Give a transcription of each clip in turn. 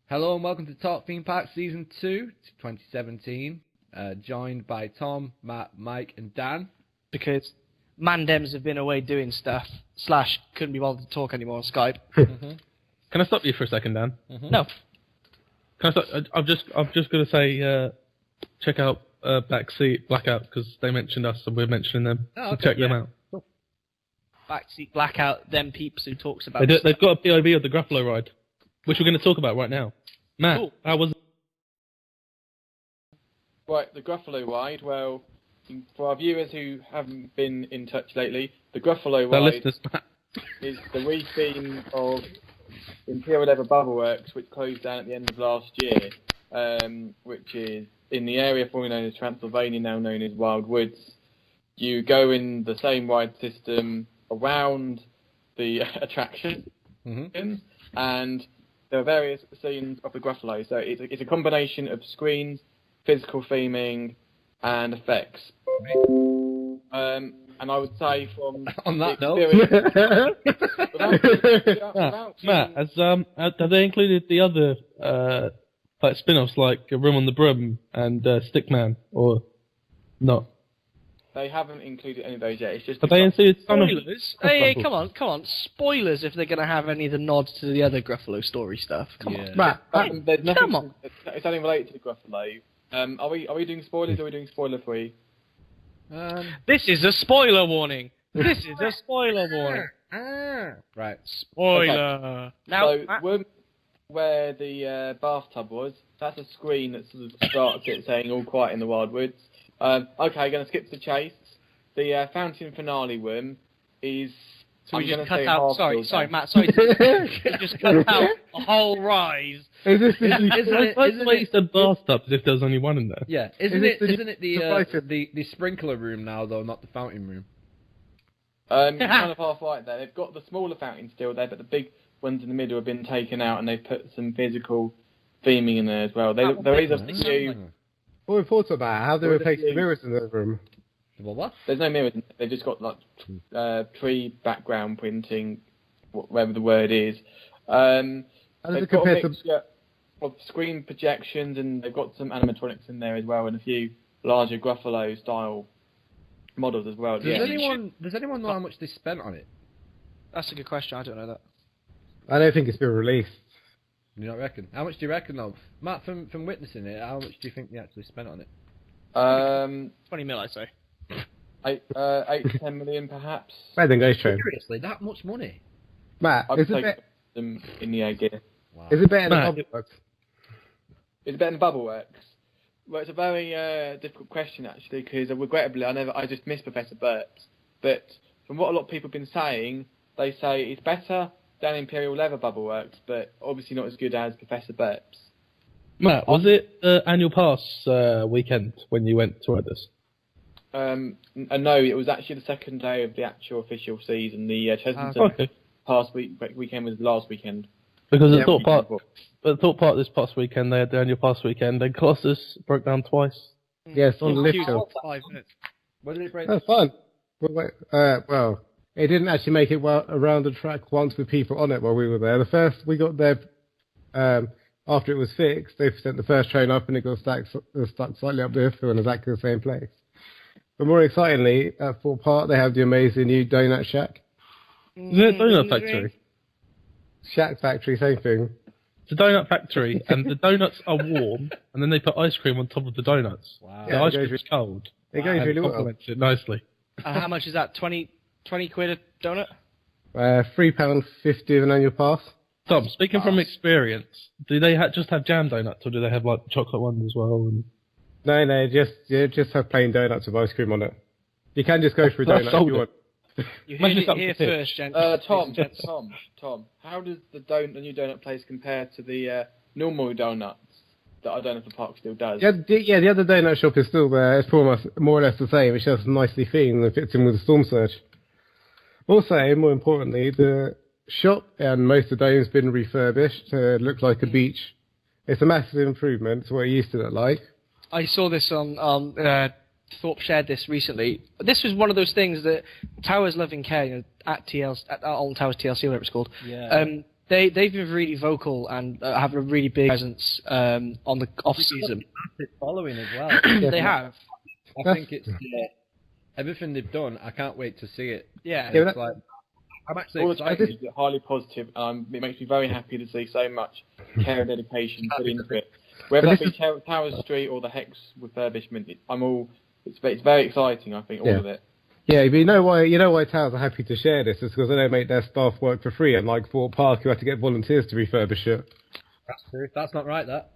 Hello and welcome to TalkThemeParks Season 2, 2017. Joined by Tom, Matt, Mike and Dan. Because Mandems have been away doing stuff, / couldn't be bothered to talk anymore on Skype. Can I stop you for a second, Dan? No. Can I stop? I'm just going to say, check out Backseat Blackout, because they mentioned us and we're mentioning them. Oh, So okay, check them yeah. out. Cool. Backseat Blackout, them peeps who talks about They've got a POV of the Gruffalo ride, which we're going to talk about right now. Matt, Cool. how was Right, the Gruffalo ride. Well, for our viewers who haven't been in touch lately, the Gruffalo the ride listeners? is the re-theme of Imperial Leather Bubble Works, which closed down at the end of last year, which is in the area formerly known as Transylvania, now known as Wild Woods. You go in the same ride system around the attraction, and there are various scenes of the Gruffalo. So it's a combination of screens, physical theming, and effects. And I would say from On that note, Matt, have they included the other like spin-offs like Room on the Broom and Stickman, or not? They haven't included any of those yet. It's just Have they included some of spoilers. Hey, come on. Spoilers if they're going to have any of the nods to the other Gruffalo story stuff. Come on. Matt, there's nothing. Come on. It's only related to the Gruffalo. Are we doing spoilers or are we doing spoiler free? This is a spoiler warning. This is a spoiler warning. right. Spoiler. Okay. Now, So room where the bathtub was, that's a screen that sort of starts it saying "All Quiet in the Wild Woods." Okay, going to skip to the chase. The fountain finale room is. so we I'm just gonna cut say out. Sorry, half-filled Matt. Sorry. We just cut out a whole rise. Isn't the way you it? said bathtub as if there was only one in there. Yeah, isn't it the sprinkler room now though, not the fountain room? Kind of half right there. They've got the smaller fountain still there, but the big ones in the middle have been taken out, and they've put some physical theming in there as well. There is a few. What we thought about how they replaced the mirrors in the room. What? There's no mirrors. They've just got like pre-background printing, whatever the word is. How does They've it got a compare to? mixture of screen projections, and they've got some animatronics in there as well, and a few larger Gruffalo style models as well. Does anyone know how much they spent on it? That's a good question. I don't know that. I don't think it's been released. You don't reckon? How much do you reckon though? Matt, from witnessing it, how much do you think they actually spent on it? 20 mil, I say. 8 to 10 million perhaps. Better than Ghost Train. Seriously, that much money? Matt, I'd is take it, them in the air gear. Wow. is it better than Matt. Bubble Works? Is it better than Bubble Works? Well, it's a very difficult question actually, because regrettably I just missed Professor Burps. But from what a lot of people have been saying, they say it's better than Imperial Leather Bubble Works, but obviously not as good as Professor Burps. Matt, was it annual pass weekend when you went to ride this? No, it was actually the second day of the actual official season. The Chesington past weekend was last weekend. Because Yeah, the thought weekend part, the thought part this past weekend, they had the annual pass weekend, and Colossus broke down twice. Yes, on the lift Huge, hill. 5 minutes. When did it break? That's fun. Well, it didn't actually make it around the track once with people on it while we were there. We got there after it was fixed. They sent the first train up and it got stuck slightly up the hill and exactly the same place. But more excitingly, at Fort Park, they have the amazing new Donut Shack. Is it a donut factory? Shack Factory, same thing. It's a donut factory, and the donuts are warm, and then they put ice cream on top of the donuts. Wow. The Yeah, ice it goes cream is cold. It goes and really well. complements it nicely. How much is that? 20 quid a donut? £3.50 of an annual pass. Tom, speaking from experience, do they just have jam donuts, or do they have like chocolate ones as well? And... No, just have plain donuts with ice cream on it. You can just go for a donut if sold you it. want. You Imagine heard it's up it here to pitch. first, gents. Tom, how does the new donut place compare to the normal donuts that I don't know if the park still does? Yeah, the other donut shop is still there. It's more or less the same. It's just nicely themed and fits in with the Storm Surge. Also, more importantly, the shop and most of the dome's been refurbished to look like a beach. It's a massive improvement to what it used to look like. I saw this on Thorpe shared this recently. This was one of those things that Towers Love and Care, at on Towers TLC, whatever it's called. Yeah. they've been really vocal and have a really big presence on the off season. Following as well. They have. I think it's everything they've done. I can't wait to see it. Yeah. It's like, I'm actually All the excited. changes are highly positive. It makes me very happy to see so much care and dedication put into it. Whether that be Tower Street or the Hex refurbishment, it's very exciting. I think all of it. Yeah, but you know why towns are happy to share this is because they don't make their staff work for free, unlike Fort Park, who had to get volunteers to refurbish it. That's true. That's not right. That.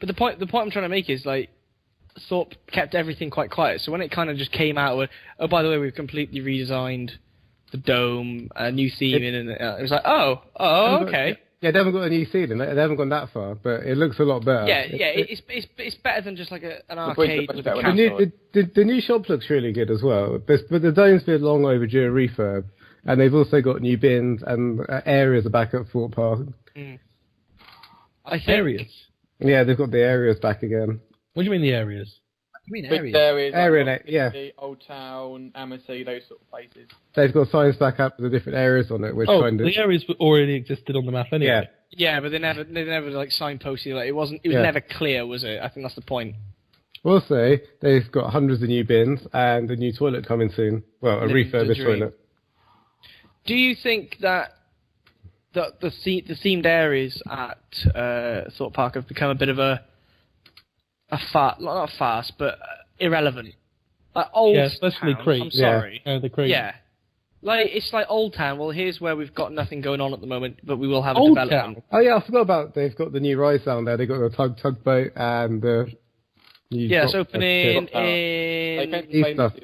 But the point I'm trying to make is like Thorpe kept everything quite quiet. So when it kind of just came out with, oh, by the way, we've completely redesigned the dome, a new theming, and it was like, oh, okay. Yeah, they haven't got a new ceiling. They haven't gone that far, but it looks a lot better. It's better than just like an arcade. The new shop looks really good as well. But the dome's been long overdue a refurb, and they've also got new bins and areas back at Fort Park. I think Areas? Yeah, they've got the areas back again. What do you mean the areas? I mean Big areas. areas, Old Town, Amity, those sort of places. They've got signs back up with the different areas on it, which the areas already existed on the map anyway. Yeah, but they never like signposted. Like it was never clear, was it? I think that's the point. Also, they've got hundreds of new bins and a new toilet coming soon. Well, a refurbished toilet. Do you think that the themed areas at Thorpe Park have become a bit of a not a farce, but irrelevant? Like old especially town, Crete. I'm sorry. The Crete. Yeah. Like, it's like Old Town. Well, here's where we've got nothing going on at the moment, but we will have a Old development. Town? Oh yeah, I forgot about they've got the new rise down there. They've got the tugboat and the new it's opening in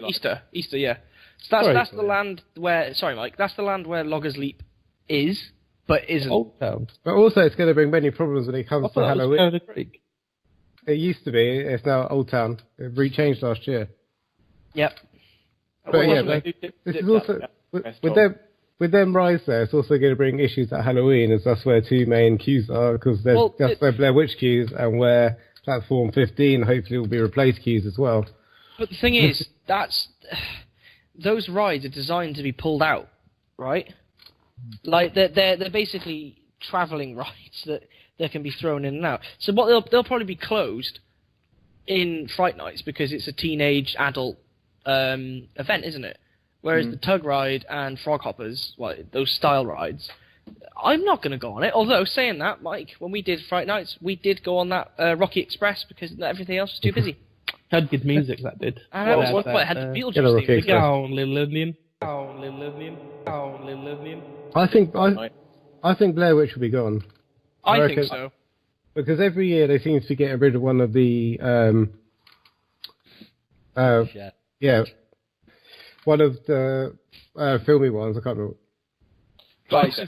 Easter, yeah. So that's the land where, sorry Mike, that's the land where Loggers Leap is, but isn't. Old Town. But also it's going to bring many problems when it comes to Halloween. The Creek. It used to be, it's now Old Town. It rechanged last year. Yep. But this is also, with them rise there, it's also going to bring issues at Halloween, as that's where two main queues are, because that's where Blair Witch queues and where Platform 15 hopefully will be replaced queues as well. But the thing is, those rides are designed to be pulled out, right? Like they're basically travelling rides that can be thrown in and out. So what they'll probably be closed in Fright Nights because it's a teenage adult event, isn't it? Whereas the Tug Ride and Frog Hoppers, those style rides, I'm not going to go on it. Although, saying that, Mike, when we did Fright Nights, we did go on that Rocky Express because everything else was too busy. Had good music, that did. And it had the Beetlejuice theme. Down, little Indian. Down, little Indian. Down, little Indian. I think Blair Witch will be gone. I think so. Because every year they seem to be getting rid of one of the one of the filmy ones. I can't remember. Right, so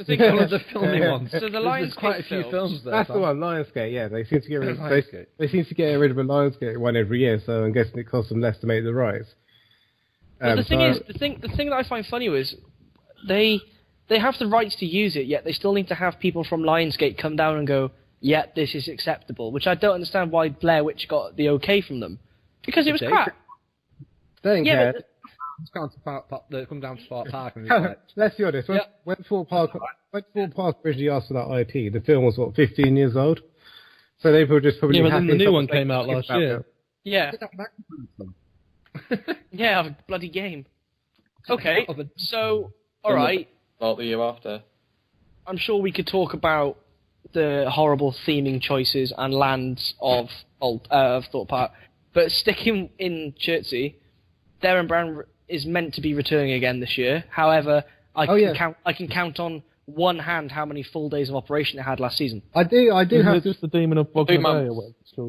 think One of the filmy ones. So the Lionsgate There's quite a few films there. That's the one, Lionsgate. Yeah, they seem to get rid of. They seem to get rid of a Lionsgate one every year. So I'm guessing it costs them less to make the rights. But the thing that I find funny is they have the rights to use it, yet they still need to have people from Lionsgate come down and go, yeah, this is acceptable. Which I don't understand why Blair Witch got the okay from them, because it was crap. They don't care. It's come down to Fort Park. And Let's be honest. When Fort Park originally asked for that IP, the film was 15 years old. So they were just probably. Yeah, but then the new one came out last year. Yeah. Yeah, a bloody game. Okay, so all right. About the year after. I'm sure we could talk about the horrible theming choices and lands of Thorpe Park, but sticking in Chertsey, Derren Brown is meant to be returning again this year. However, I can count on one hand how many full days of operation it had last season. I do have just the Demon of Bognor Bay.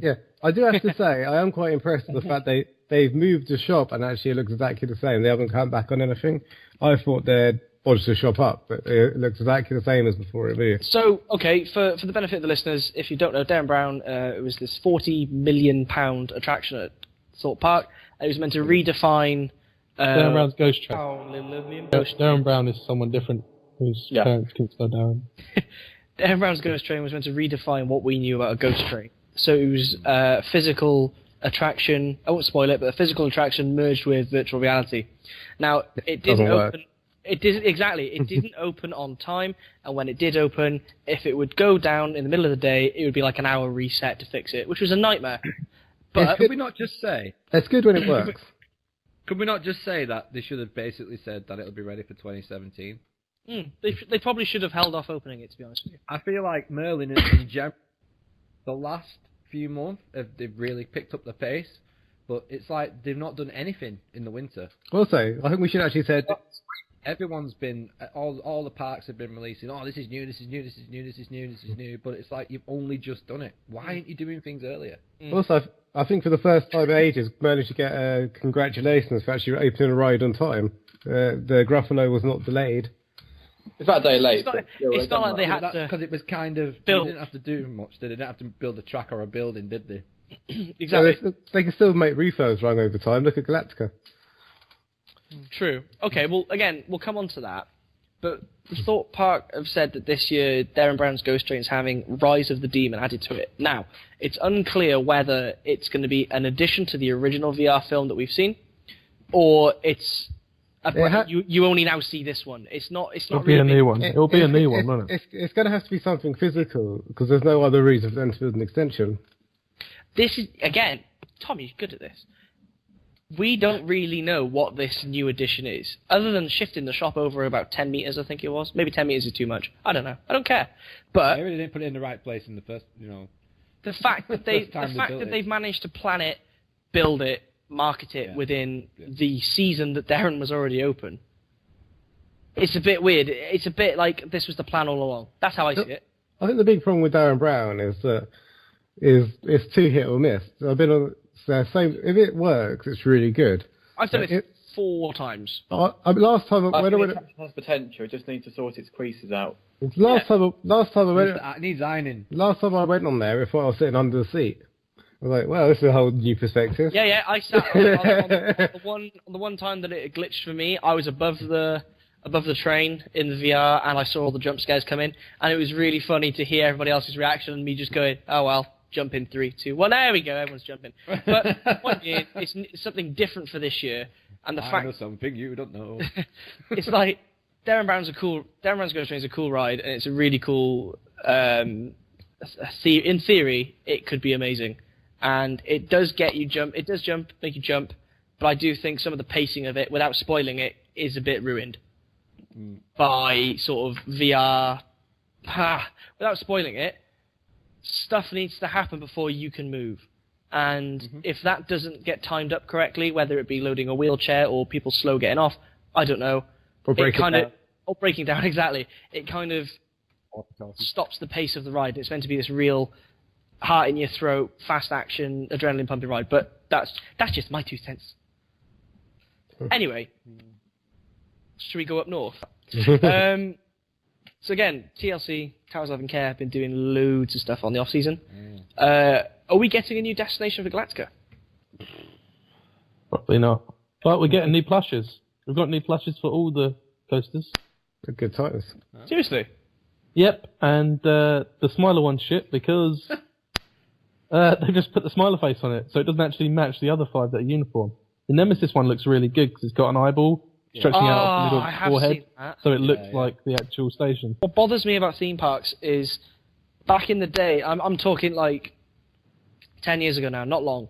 Yeah, I do have to say I am quite impressed with the fact they've moved the shop and actually it looks exactly the same. They haven't come back on anything. I thought they'd bodged the shop up, but it looks exactly the same as before it moved. So, okay, for the benefit of the listeners, if you don't know, Derren Brown, it was this £40 million attraction at Thorpe Park. It was meant to redefine... Derren Brown's Ghost Train. Derren Brown is someone different whose parents can slow down. Derren Brown's Ghost Train was meant to redefine what we knew about a ghost train. So it was physical attraction, I won't spoil it, but a physical attraction merged with virtual reality. Now, it didn't It didn't exactly. It didn't open on time, and when it did open, if it would go down in the middle of the day, it would be like an hour reset to fix it, which was a nightmare. But could we not just say? It's good when it works. Could we not just say that they should have basically said that it'll be ready for 2017? They probably should have held off opening it, to be honest with you. I feel like Merlin in general, the last few months, they've really picked up the pace, but it's like they've not done anything in the winter. Also, I think we should actually say Everyone's been, all the parks have been releasing, oh, this is new, this is new, this is new, this is new, this is new, but it's like you've only just done it. Why aren't you doing things earlier? Also, I think for the first time in ages, managed to get congratulations for actually opening a ride on time. The Gruffalo was not delayed. It's about a day late. It's not like they had to... Because it was kind of... build. They didn't have to do much. They didn't have to build a track or a building, did they? Exactly. So they can still make refurbs run over time. Look at Galactica. True. Okay, well, again, we'll come on to that. But the Thought Park have said that this year Derren Brown's Ghost Train's having Rise of the Demon added to it. Now, it's unclear whether it's going to be an addition to the original VR film that we've seen, or it's... you only now see this one. It's not. It'll be a new one. It'll be a new one, won't it? It's going to have to be something physical because there's no other reason for them to build an extension. This is again, Tom. You're good at this. We don't really know what this new addition is, other than shifting the shop over about 10 meters. I think it was. Maybe 10 meters is too much. I don't know. I don't care. But maybe they didn't put it in the right place in the first. The fact that they've managed to plan it, build it, market it within the season that Derren was already open. It's a bit weird. It's a bit like this was the plan all along. That's how I see it. I think the big problem with Derren Brown is that it's too hit or miss. I've been on same. If it works, it's really good. I've done it 4 times. Last time when I went, it has potential. It just needs to sort its creases out. Last time I went, it needs ironing. Last time I went on there, before I was sitting under the seat. I was like, well, this is a whole new perspective. Yeah, I sat on the one time that it glitched for me. I was above the train in the VR, and I saw all the jump scares come in, and it was really funny to hear everybody else's reaction and me just going, oh well, jump in 3, 2, 1. There we go, everyone's jumping. But the point is, it's something different for this year, and the fact know something you don't know. It's like Derren Brown's Ghost Train is a cool ride, and it's a really cool. In theory, it could be amazing. And it does make you jump, but I do think some of the pacing of it, without spoiling it, is a bit ruined by sort of VR. Without spoiling it, stuff needs to happen before you can move. And if that doesn't get timed up correctly, whether it be loading a wheelchair or people slow getting off, I don't know. Or breaking down. Or breaking down, exactly. It kind of stops the pace of the ride. It's meant to be this real... heart in your throat, fast action, adrenaline pumping ride, but that's just my 2 cents. Anyway, should we go up north? So again, TLC, Towers Love and Care have been doing loads of stuff on the off season. Are we getting a new destination for Galactica? Probably not. But we're getting new plushes. We've got new plushes for all the coasters. Good times. Seriously? Yep, and the Smiler one's shit because they just put the Smiler face on it, so it doesn't actually match the other 5 that are uniform. The Nemesis one looks really good because it's got an eyeball stretching out of the middle of the forehead, so it looks like the actual station. What bothers me about theme parks is, back in the day, I'm talking like 10 years ago now, not long,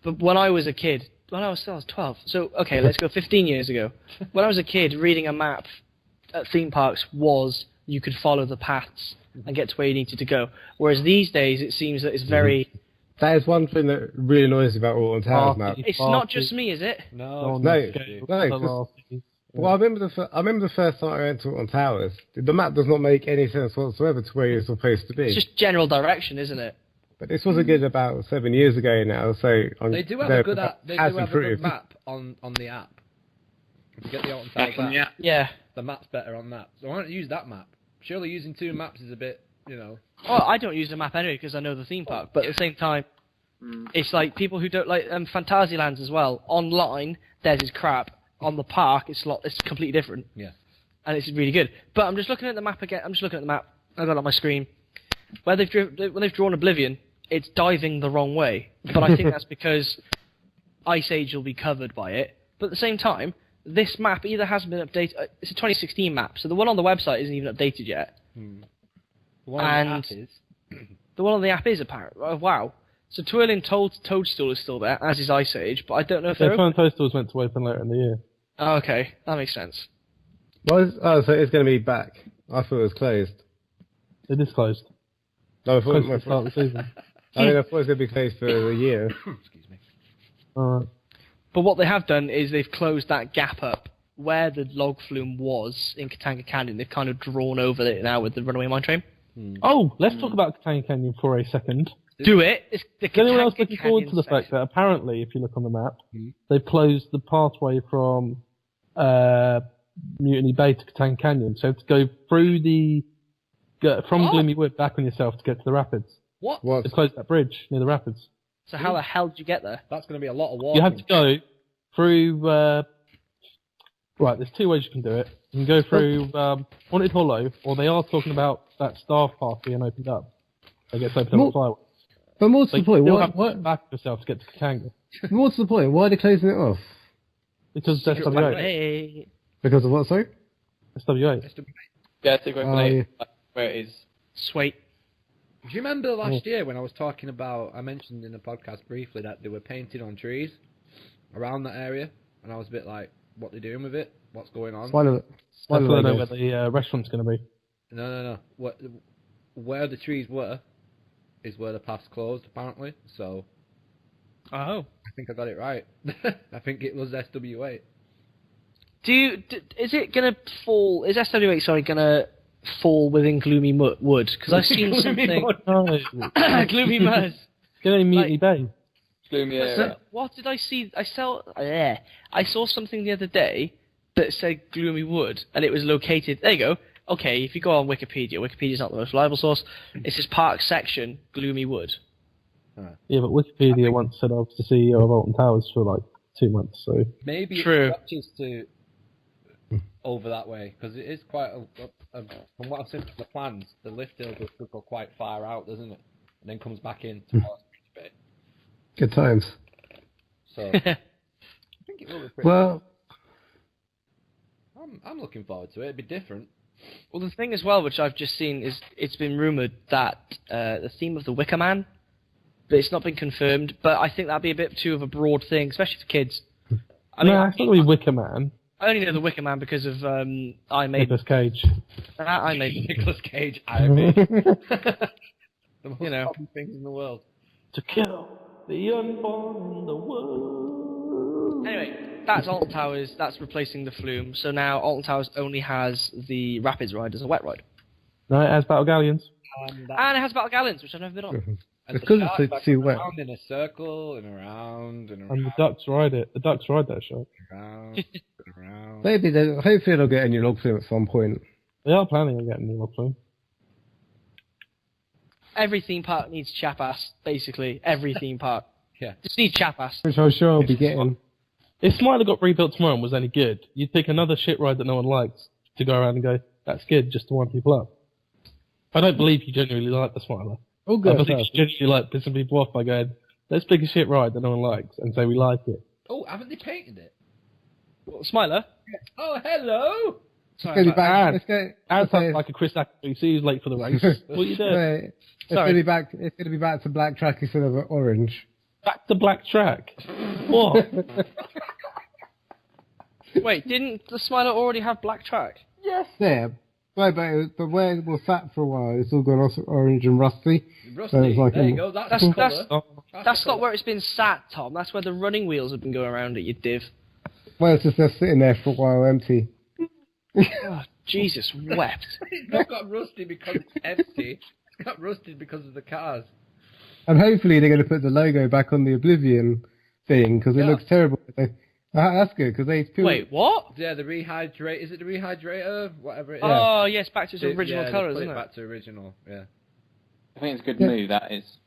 but when I was a kid, when I was 12, so okay, let's go 15 years ago. When I was a kid, reading a map at theme parks was you could follow the paths and get to where you needed to go. Whereas these days, it seems that it's very... That is one thing that really annoys me about Alton Towers map. It's not just me, is it? No. Well, I remember the first time I went to Alton Towers. The map does not make any sense whatsoever to where you're supposed to be. It's just general direction, isn't it? But this was a good about 7 years ago now, so... They do have a good map on the app. If you get the Alton Towers app. Yeah. The map's better on that. So why don't you use that map? Surely using 2 maps is a bit, Well, I don't use the map anyway because I know the theme park. But at the same time, it's like people who don't like Fantasylands as well. Online, theirs is crap. On the park, it's completely different. Yeah. And it's really good. But I'm just looking at the map again. I've got it on my screen. When they've drawn Oblivion, it's diving the wrong way. But I think that's because Ice Age will be covered by it. But at the same time, this map either hasn't been updated. It's a 2016 map, so the one on the website isn't even updated yet. The one on the app is. The one on the app is apparent. Oh, wow. So Twirling Toadstool is still there, as is Ice Age, but I don't know if they're Twirling Toadstool was meant to open later in the year. Oh, okay. That makes sense. So it's going to be back. I thought it was closed. It is closed. No, I thought Closed at the start of the season. I thought it was going to be closed for a year. Excuse me. Alright. But what they have done is they've closed that gap up where the log flume was in Katanga Canyon. They've kind of drawn over it now with the runaway mine train. Oh, let's talk about Katanga Canyon for a second. Do it. It's the Is anyone else Katanga looking forward to Canyon the fact section. that apparently, if you look on the map, they've closed the pathway from Mutiny Bay to Katanga Canyon. So to go through from What? Gloomy Wood back on yourself to get to the rapids. What? They've closed that bridge near the rapids. So how the hell did you get there? That's going to be a lot of walking. You have to go through. Right, there's two ways you can do it. You can go through Haunted Hollow, or they are talking about that staff path being opened up. It gets opened up with fireworks. But what's So the point? you'll What? have to go back yourself to get to Katanga. What's the point? Why are they closing it off? Because it's SWA. Hey. Because of what? Sorry. SWA. Yeah, it's a great Oh, place where it is. Sweet. Do you remember last year when I was talking about, I mentioned in the podcast briefly that they were painting on trees around that area, and I was a bit like, what they're doing with it? What's going on? That's where I know where the restaurant's going to be. No. Where the trees were is where the path's closed, apparently. So Oh. I think I got it right. I think it was SW8. Is it gonna fall? Is SW8 gonna fall within Gloomy Wood? Because I've seen something. No. Gloomy Mud. Get in Mutiny Bay. Gloomy area. What did I see? I saw something the other day that said Gloomy Wood, and it was located. There you go. Okay, if you go on Wikipedia, Wikipedia's not the most reliable source. It says Park Section, Gloomy Wood. Yeah, but Wikipedia once said I was the CEO of Alton Towers for like 2 months, so... Maybe True. it stretches to over that way, because it is quite from what I've seen from the plans, the lift hill does go quite far out, doesn't it? And then comes back in to Forest Bridge Bay. Good times. So I think it will be pretty Well, I'm looking forward to it. It'd be different. Well, the thing as well, which I've just seen, is it's been rumoured that the theme of the Wicker Man, but it's not been confirmed. But I think that'd be a bit too of a broad thing, especially for kids. I mean, no, it's not going to be Wicker Man. I only know the Wicker Man because of I Made. Nicolas Cage. I Made. Nicolas Cage, I mean. The most You know. common things in the world. To kill the unborn in the world. Anyway, that's Alton Towers. That's replacing the Flume. So now Alton Towers only has the Rapids ride as a wet ride, No, it has Battle Galleons. And and it has Battle Galleons, which I've never been on. And It's the 'cause sharks it's back too wet. around in a circle and around and And around the ducks ride it. The ducks ride that show. and around. maybe hopefully they'll get a new log flume at some point. They are planning on getting a new log flume. Every theme park needs chap-ass, basically. Every theme park. Yeah. Just need chap-ass. Which I'm sure I'll be getting. If Smiler got rebuilt tomorrow and was any good, you'd pick another shit ride that no one likes to go around and go, that's good, just to wind people up. I don't believe you genuinely like the Smiler. Oh, I good. believe you genuinely like pissing people off by going, let's pick a shit ride that no one likes and say we like it. Oh, haven't they painted it? Smiler? Oh, hello! Let's go back. Let's go. That sounds like a Chris Ackley. See who's late for the race. What you doing? Wait, it's Sorry. gonna be back. It's gonna be back to black track instead of orange. Back to black track. What? Wait, didn't the Smiler already have black track? There. But where it was sat for a while, it's all gone off orange and rusty. Rusty, So it's like there a- you go, that's That's- the colour. that's- the That's not colour. where it's been sat, Tom. That's where the running wheels have been going around it, you div. Well, it's just they're sitting there for a while empty. Oh, Jesus wept. It's not got rusty because it's empty. It's got rusted because of the cars. And hopefully they're going to put the logo back on the Oblivion thing because it Yeah. looks terrible. That's good because they. Wait, what? Yeah, the rehydrate. Is it the rehydrator? Whatever it is. Oh, yes, back to its They- original yeah, colour, they put isn't it it? back to original, yeah. I think it's a good move, that is.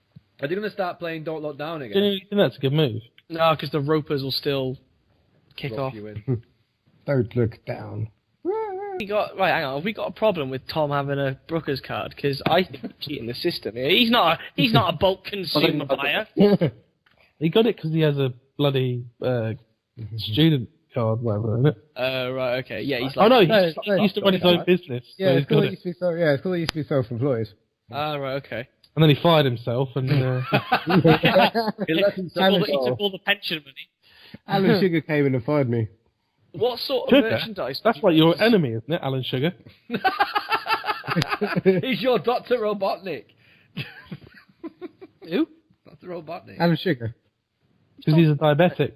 Are they going to start playing Don't Look Down Do again? you think that's a good move? No, because the ropers will still kick Rope off. you in. Don't look down. Hang on. Have we got a problem with Tom having a Brooker's card? Because I think he's cheating the system here. He's not a bulk consumer buyer. He got it because he has a bloody student card, whatever, isn't it? Right, okay. Yeah, he's Oh like... no, he used to run his own business. Yeah, so it's he's called got it used to be it's called it used to be self-employed. Right, okay. And then he fired himself, and He let He himself took go. all the pension money. Alan Sugar came in and fired me. What sort of Sugar? merchandise? That's like your enemy, isn't it, Alan Sugar? He's your Dr. Robotnik. Who? Dr. Robotnik. Alan Sugar. Because he's a diabetic.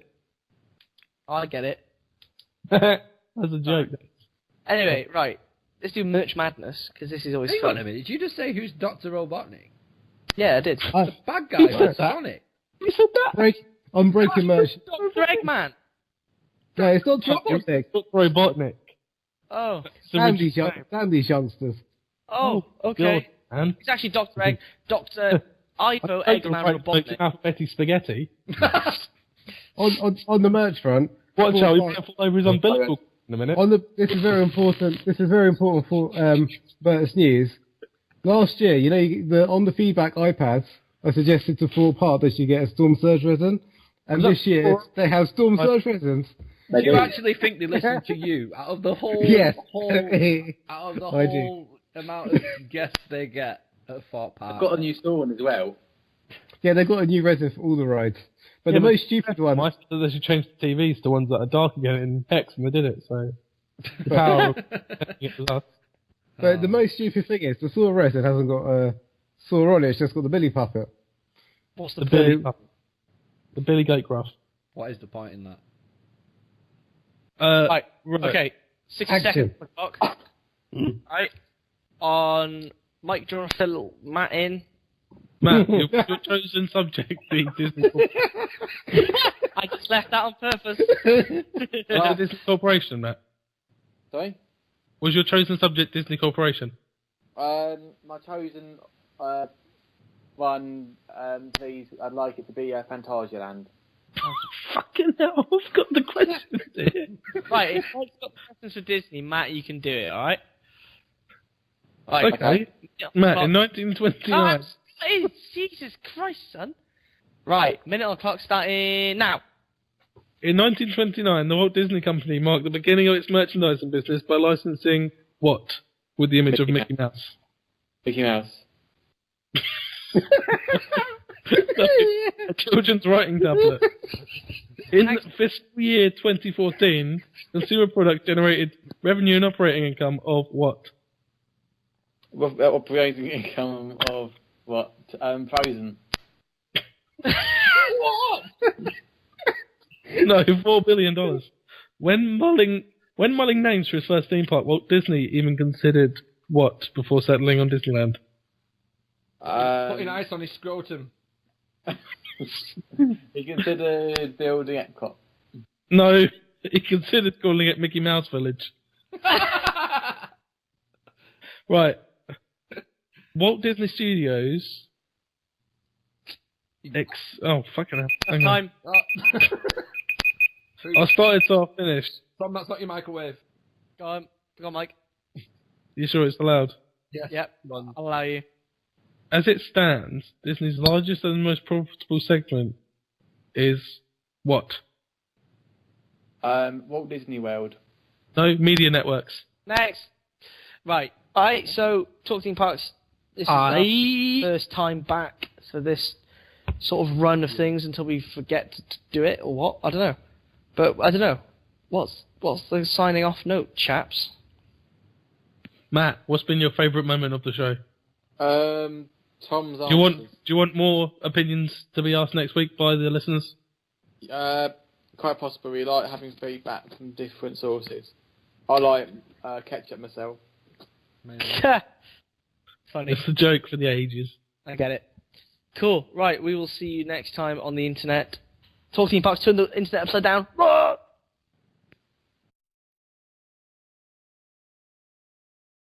I get it. That's a joke. Anyway, right. Let's do Merch Madness, because this is always Hang fun. on a minute, did you just say who's Dr. Robotnik? Yeah, I did. The bad guy that's on it. You said that? I'm breaking merch. Dr. Eggman! No, it's not Robotnik. Dr. Robotnik. Oh. It's the original name. Sandy's youngsters. Oh, okay. God, man. It's actually Dr. Egg. Dr. Ivo Like Eggman Robotnik. alphabetic spaghetti. On the merch front. Watch Well, out, he's right. going to fall over his umbilical in a minute. This is very important. This is very important for Bert's news. Last year, on the feedback iPads, I suggested to Fort Park they should get a storm surge resin, and Was that this year they have storm surge resins. Do you actually think they listen to you out of the whole, Yes. out of the I do. whole amount of guests they get at Fort Park? I've got a new store one as well. Yeah, they've got a new resin for all the rides. But Yeah, the most stupid one. I said they should change the TVs to ones that are dark again in Hex, and they did it, so... The power of it was us. But the most stupid thing is the saw resin hasn't got a saw on it. It's just got the Billy puppet. What's The Billy puppet. The Billy Goat Gruff. What is the point in that? Right. Okay. 60 Action. seconds on the clock. Right. On Mike, do you want to fill Matt in? Matt, your chosen subject being Disney I just left that on purpose. Disney Corporation, Matt. Sorry? Was your chosen subject Disney Corporation? My chosen one, please, I'd like it to be Fantasia Land. Fucking hell, I've got the questions here. Right, if Mike's got preference for Disney, Matt, you can do it, alright? Okay. Matt, in Oh, 1929... Jesus Christ, son. Right, minute on the clock starting now. In 1929, the Walt Disney Company marked the beginning of its merchandising business by licensing what with the image of Mickey Mouse? Mickey Mouse. A children's writing tablet. In fiscal year 2014, consumer product generated revenue and operating income of what? Operating income of what? Frozen. What? No, $4 billion. When mulling names for his first theme park, Walt Disney even considered what before settling on Disneyland? Putting ice on his scrotum. He considered building Epcot. No, he considered calling it Mickey Mouse Village. Right. Walt Disney Studios. Oh, fucking hell. Hang on. Time. I started, so I finished. Tom, that's not your microwave. Go on, Mike. You sure it's allowed? Yep, I'll allow you. As it stands, Disney's largest and most profitable segment is what? Walt Disney World. No, media networks. Next. Right. Alright, so TalkThemeParks, this is our first time back for this sort of run of things until we forget to do it, or what? I don't know. But, I don't know. What's the signing off note, chaps? Matt, what's been your favourite moment of the show? Tom's Do you want more opinions to be asked next week by the listeners? Quite possibly. We like having feedback from different sources. I like ketchup myself. Funny. It's a joke for the ages. I get it. Cool. Right, we will see you next time on the internet. TalkThemeParks, turn the internet upside down. Roar!